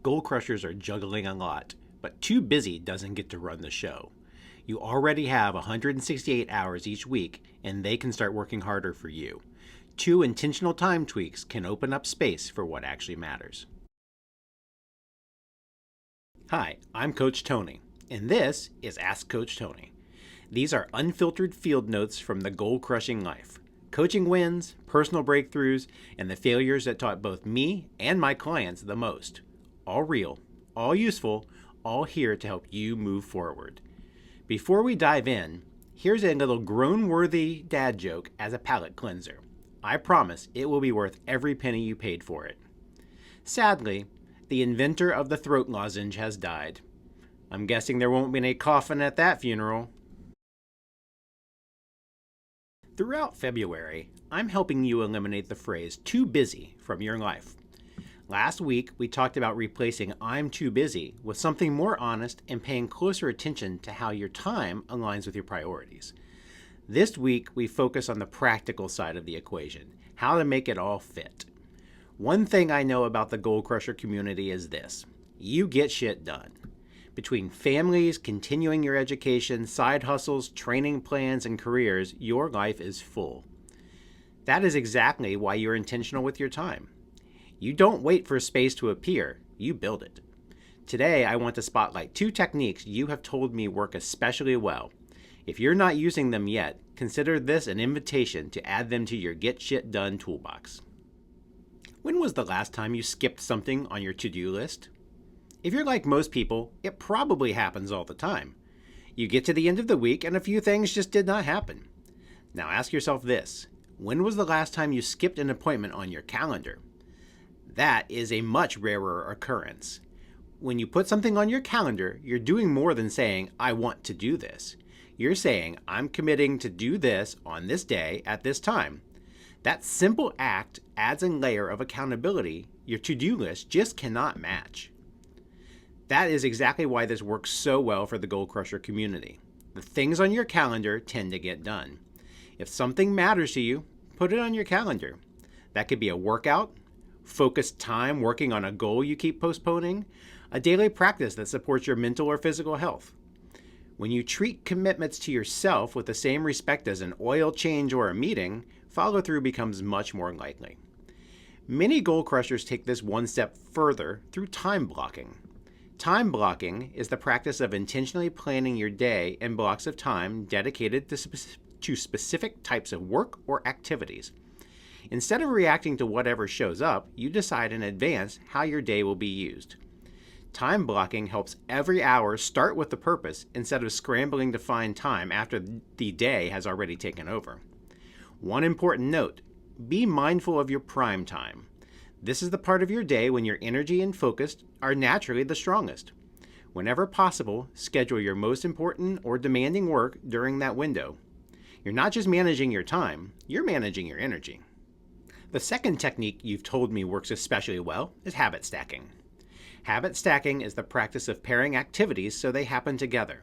Goal crushers are juggling a lot, but too busy doesn't get to run the show. You already have 168 hours each week, and they can start working harder for you. 2 intentional time tweaks can open up space for what actually matters. Hi, I'm Coach Tony, and this is Ask Coach Tony. These are unfiltered field notes from the goal-crushing life. Coaching wins, personal breakthroughs, and the failures that taught both me and my clients the most. All real, all useful, all here to help you move forward. Before we dive in, here's a little groan-worthy dad joke as a palate cleanser. I promise it will be worth every penny you paid for it. Sadly, the inventor of the throat lozenge has died. I'm guessing there won't be any coffin at that funeral. Throughout February, I'm helping you eliminate the phrase too busy from your life. Last week, we talked about replacing I'm too busy with something more honest and paying closer attention to how your time aligns with your priorities. This week, we focus on the practical side of the equation, how to make it all fit. One thing I know about the Goal Crusher community is this: you get shit done. Between families, continuing your education, side hustles, training plans, and careers, your life is full. That is exactly why you're intentional with your time. You don't wait for space to appear, you build it. Today, I want to spotlight 2 techniques you have told me work especially well. If you're not using them yet, consider this an invitation to add them to your Get Shit Done toolbox. When was the last time you skipped something on your to-do list? If you're like most people, it probably happens all the time. You get to the end of the week and a few things just did not happen. Now ask yourself this: when was the last time you skipped an appointment on your calendar? That is a much rarer occurrence. When you put something on your calendar, you're doing more than saying, I want to do this. You're saying, I'm committing to do this on this day at this time. That simple act adds a layer of accountability your to-do list just cannot match. That is exactly why this works so well for the Goal Crusher community. The things on your calendar tend to get done. If something matters to you, put it on your calendar. That could be a workout, focused time working on a goal you keep postponing, a daily practice that supports your mental or physical health. When you treat commitments to yourself with the same respect as an oil change or a meeting, follow-through becomes much more likely. Many goal crushers take this one step further through time blocking. Time blocking is the practice of intentionally planning your day in blocks of time dedicated to specific types of work or activities. Instead of reacting to whatever shows up, you decide in advance how your day will be used. Time blocking helps every hour start with the purpose instead of scrambling to find time after the day has already taken over. One important note: be mindful of your prime time. This is the part of your day when your energy and focus are naturally the strongest. Whenever possible, schedule your most important or demanding work during that window. You're not just managing your time, you're managing your energy. The second technique you've told me works especially well is habit stacking. Habit stacking is the practice of pairing activities so they happen together.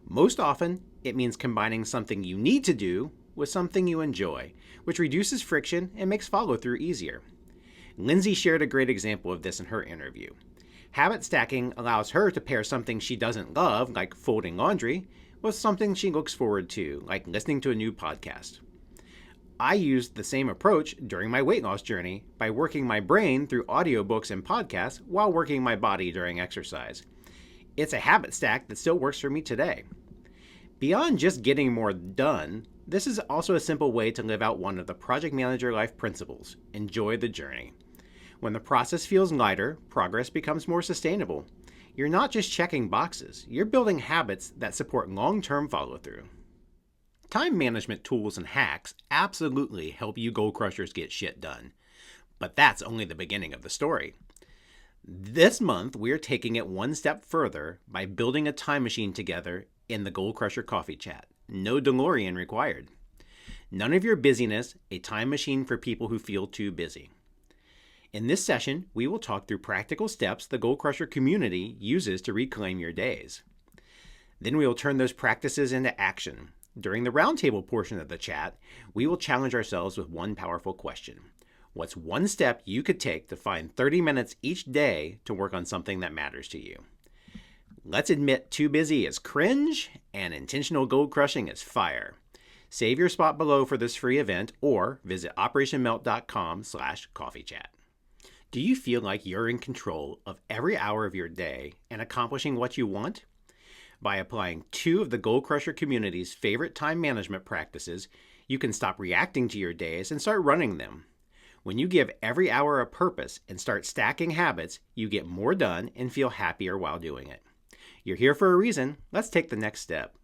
Most often, it means combining something you need to do with something you enjoy, which reduces friction and makes follow-through easier. Lindsay shared a great example of this in her interview. Habit stacking allows her to pair something she doesn't love, like folding laundry, with something she looks forward to, like listening to a new podcast. I used the same approach during my weight loss journey by working my brain through audiobooks and podcasts while working my body during exercise. It's a habit stack that still works for me today. Beyond just getting more done, this is also a simple way to live out one of the Project Manager Life principles: enjoy the journey. When the process feels lighter, progress becomes more sustainable. You're not just checking boxes, you're building habits that support long-term follow-through. Time management tools and hacks absolutely help you goal crushers get shit done. But that's only the beginning of the story. This month, we're taking it one step further by building a time machine together in the Goal Crusher Coffee Chat. No DeLorean required. None of your busyness, a time machine for people who feel too busy. In this session, we will talk through practical steps the Goal Crusher community uses to reclaim your days. Then we will turn those practices into action. During the roundtable portion of the chat, we will challenge ourselves with one powerful question. What's one step you could take to find 30 minutes each day to work on something that matters to you? Let's admit too busy is cringe and intentional goal crushing is fire. Save your spot below for this free event or visit operationmelt.com/coffeechat. Do you feel like you're in control of every hour of your day and accomplishing what you want? By applying 2 of the Goal Crusher community's favorite time management practices, you can stop reacting to your days and start running them. When you give every hour a purpose and start stacking habits, you get more done and feel happier while doing it. You're here for a reason. Let's take the next step.